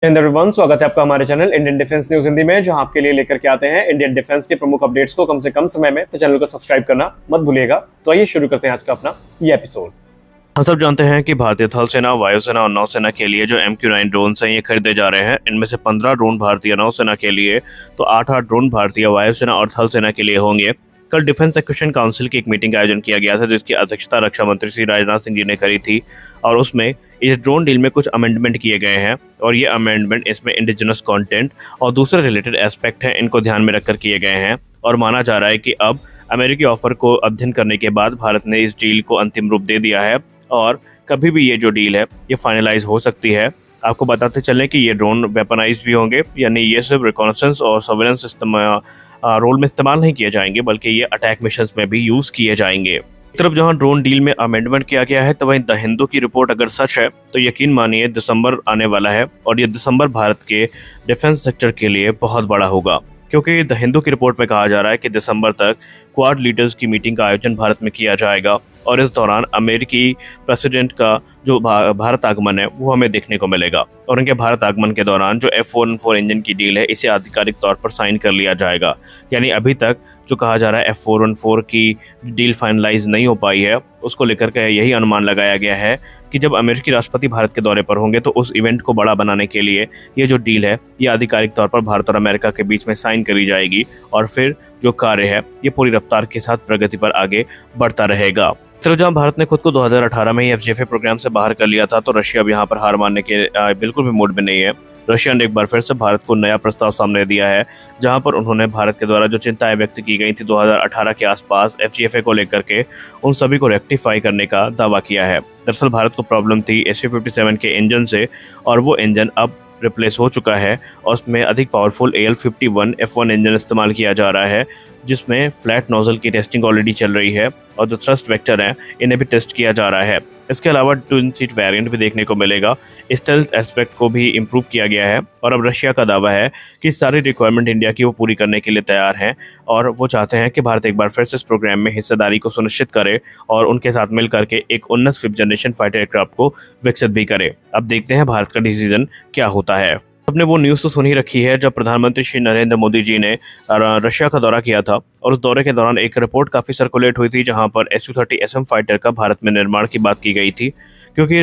Everyone, स्वागत है आपका हमारे channel Indian defence news Hindi में, जहां आपके लिए लेकर के आते हैं इंडियन डिफेंस के प्रमुख अपडेट्स को कम से कम समय में। तो चैनल को सब्सक्राइब करना मत भूलिएगा। तो आइए शुरू करते हैं आज का अपना ये एपिसोड। हम सब जानते हैं कि भारतीय थल सेना, वायुसेना और नौसेना के लिए जो MQ-9 ड्रोन हैं ये खरीदे जा रहे हैं। इनमें से 15 ड्रोन भारतीय नौसेना के लिए तो 8-8 ड्रोन भारतीय वायुसेना और थल सेना के लिए होंगे। कल डिफेंस एक्विजिशन काउंसिल की एक मीटिंग का आयोजन किया गया था, जिसकी अध्यक्षता रक्षा मंत्री श्री राजनाथ सिंह जी ने करी थी। और उसमें इस ड्रोन डील में कुछ अमेंडमेंट किए गए हैं, और ये अमेंडमेंट इसमें इंडिजिनस कंटेंट और दूसरे रिलेटेड एस्पेक्ट हैं, इनको ध्यान में रखकर किए गए हैं। और माना जा रहा है कि अब अमेरिकी ऑफर को अध्ययन करने के बाद भारत ने इस डील को अंतिम रूप दे दिया है, और कभी भी ये जो डील है ये फाइनलाइज हो सकती है। आपको बताते चलें कि ये ड्रोन वेपनाइज भी होंगे, यानी ये सिर्फ रिकॉनेसेंस और सर्वेलेंस सिस्टम रोल में इस्तेमाल नहीं किए जाएंगे, बल्कि ये अटैक मिशंस में भी यूज किए जाएंगे। एक तरफ जहां ड्रोन डील में अमेंडमेंट किया गया है, तो वहीं द हिंदू की रिपोर्ट अगर सच है तो यकीन मानिए दिसंबर आने वाला है, और ये दिसंबर भारत के डिफेंस सेक्टर के लिए बहुत बड़ा होगा। क्योंकि द हिंदू की रिपोर्ट में कहा जा रहा है कि दिसंबर तक क्वाड लीडर्स की मीटिंग का आयोजन भारत में किया जाएगा, और इस दौरान अमेरिकी प्रेसिडेंट का जो भारत आगमन है वो हमें देखने को मिलेगा। और उनके भारत आगमन के दौरान जो F414 इंजन की डील है इसे आधिकारिक तौर पर साइन कर लिया जाएगा। यानी अभी तक जो कहा जा रहा है F414 की डील फाइनलाइज नहीं हो पाई है, उसको लेकर के यही अनुमान लगाया गया है कि जब अमेरिकी राष्ट्रपति भारत के दौरे पर होंगे तो उस इवेंट को बड़ा बनाने के लिए ये जो डील है ये आधिकारिक तौर पर भारत और अमेरिका के बीच में साइन करी जाएगी, और फिर जो कार्य है ये पूरी रफ्तार के साथ प्रगति पर आगे बढ़ता रहेगा। चलो, जहां भारत ने खुद को 2018 में ही FGFA प्रोग्राम से बाहर कर लिया था, तो रशिया अब यहाँ पर हार मानने के बिल्कुल भी मूड में नहीं है। रशिया ने एक बार फिर से भारत को नया प्रस्ताव सामने दिया है, जहां पर उन्होंने भारत के द्वारा जो चिंताएं व्यक्त की गई थी 2018 के आसपास FGFA को लेकर के, उन सभी को रेक्टिफाई करने का दावा किया है। दरअसल भारत को प्रॉब्लम थी SU-57 के इंजन से, और वो इंजन अब रिप्लेस हो चुका है, और उसमें अधिक पावरफुल AL-51F1 इंजन इस्तेमाल किया जा रहा है, जिसमें फ्लैट नोजल की टेस्टिंग ऑलरेडी चल रही है, और जो थ्रस्ट वेक्टर हैं इन्हें भी टेस्ट किया जा रहा है। इसके अलावा ट्विन सीट वेरिएंट भी देखने को मिलेगा। स्टेल्थ एस्पेक्ट को भी इम्प्रूव किया गया है, और अब रशिया का दावा है कि सारी रिक्वायरमेंट इंडिया की वो पूरी करने के लिए तैयार हैं, और वो चाहते हैं कि भारत एक बार फिर से इस प्रोग्राम में हिस्सेदारी को सुनिश्चित करे और उनके साथ मिल करके एक उन्नत 5th जनरेशन फाइटर एयरक्राफ्ट को विकसित भी करे। अब देखते हैं भारत का डिसीजन क्या होता है। आपने वो न्यूज़ तो सुन ही रखी है, जब प्रधानमंत्री श्री नरेंद्र मोदी जी ने रशिया का दौरा किया था, और उस दौरे के दौरान एक रिपोर्ट काफ़ी सर्कुलेट हुई थी, जहां पर SU-30 SM फाइटर का भारत में निर्माण की बात की गई थी। क्योंकि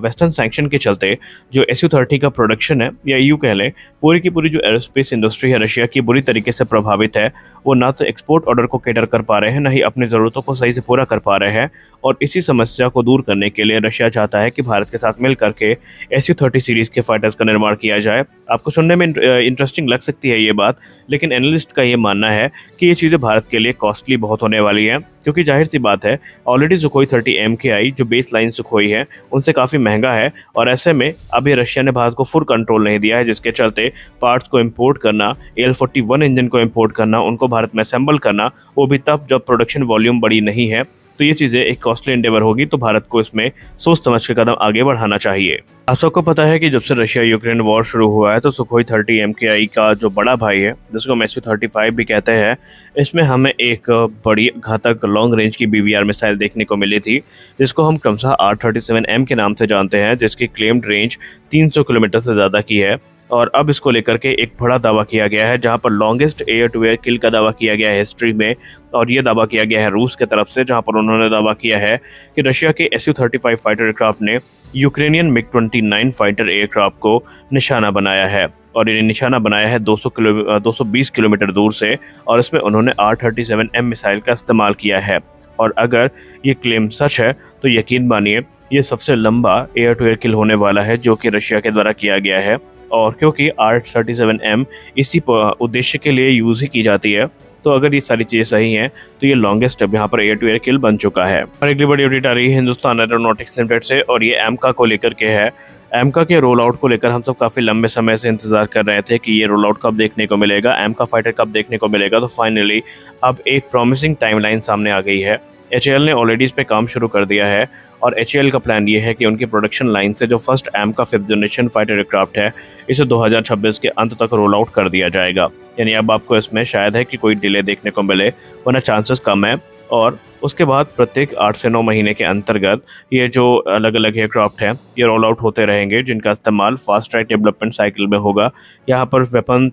वेस्टर्न सैंक्शन के चलते जो SU-30 का प्रोडक्शन है, या यूँ कह लें पूरी की पूरी जो एरोस्पेस इंडस्ट्री है रशिया की, बुरी तरीके से प्रभावित है। वो ना तो एक्सपोर्ट ऑर्डर को कैटर कर पा रहे हैं, ना ही अपनी ज़रूरतों को सही से पूरा कर पा रहे हैं। और इसी समस्या को दूर करने के लिए रशिया चाहता है कि भारत के साथ मिल करके SU-30 सीरीज़ के फाइटर्स का निर्माण किया जाए। आपको सुनने में इंटरेस्टिंग लग सकती है ये बात, लेकिन एनालिस्ट का ये मानना है कि ये चीज़ें भारत के लिए कॉस्टली बहुत होने वाली हैं। क्योंकि जाहिर सी बात है, ऑलरेडी सुखोई 30 MKI जो बेस लाइन सुखोई है उनसे काफ़ी महंगा है, और ऐसे में अभी रशिया ने भारत को फुल कंट्रोल नहीं दिया है, जिसके चलते पार्ट्स को इंपोर्ट करना, AL-41 इंजन को इंपोर्ट करना, उनको भारत में असेंबल करना, वो भी तब जब प्रोडक्शन वॉल्यूम बड़ी नहीं है। तो ये चीज़ें एक कॉस्टली एंडेवर होगी, तो भारत को इसमें सोच समझ के कदम आगे बढ़ाना चाहिए। आप सबको पता है कि जब से रशिया यूक्रेन वॉर शुरू हुआ है, तो सुखोई 30 MKI का जो बड़ा भाई है, जिसको हम SU-35 भी कहते हैं, इसमें हमें एक बड़ी घातक लॉन्ग रेंज की BVR मिसाइल देखने को मिली थी, जिसको हम क्रमशः R-37M के नाम से जानते हैं, जिसकी क्लेम्ड रेंज 300 किलोमीटर से ज़्यादा की है। और अब इसको लेकर के एक बड़ा दावा किया गया है, जहां पर लॉन्गेस्ट एयर टू एयर किल का दावा किया गया है हिस्ट्री में, और ये दावा किया गया है रूस के तरफ से, जहां पर उन्होंने दावा किया है कि रशिया के SU-35 फाइटर एयरक्राफ्ट ने यूक्रेनियन MiG-29 फाइटर एयरक्राफ्ट को निशाना बनाया है, और इन्हें निशाना बनाया है 220 किलोमीटर दूर से, और इसमें उन्होंने R-37M मिसाइल का इस्तेमाल किया है। और अगर ये क्लेम सच है तो यकीन मानिए ये सबसे लंबा एयर टू एयर किल होने वाला है जो कि रशिया के द्वारा किया गया है। और क्योंकि R-37M इसी उद्देश्य के लिए यूज़ ही की जाती है, तो अगर ये सारी चीज़ें सही हैं तो ये लॉन्गेस्ट अब यहाँ पर एयर टू एयर किल बन चुका है। और अगली बड़ी अपडेट आ रही है हिंदुस्तान एरोनॉटिक्स लिमिटेड से, और ये एमका को लेकर के है। एमका के रोल आउट को लेकर हम सब काफ़ी लंबे समय से इंतजार कर रहे थे कि ये रोल आउट कब देखने को मिलेगा, एमका फाइटर कब देखने को मिलेगा। तो फाइनली अब एक प्रॉमिसिंग टाइमलाइन सामने आ गई है। HAL ने ऑलरेडी इस पे काम शुरू कर दिया है, और HAL का प्लान ये है कि उनकी प्रोडक्शन लाइन से जो first एमका 5th generation fighter aircraft है, इसे 2026 के अंत तक रोल आउट कर दिया जाएगा। यानी अब आपको इसमें शायद है कि कोई डिले देखने को मिले, वरना चांसेस कम है। और उसके बाद प्रत्येक 8 से 9 महीने के अंतर्गत ये जो अलग अलग एयरक्राफ्ट हैं ये रोल आउट होते रहेंगे, जिनका इस्तेमाल फास्ट ट्रैक डेवलपमेंट साइकिल में होगा। यहाँ पर वेपन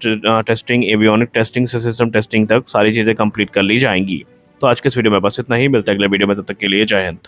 टेस्टिंग, एवियोनिक टेस्टिंग से सिस्टम टेस्टिंग तक सारी चीज़ें कंप्लीट कर ली जाएंगी। तो आज के इस वीडियो में बस इतना ही, मिलते हैं अगले वीडियो में, तब तक के लिए जय हिंद।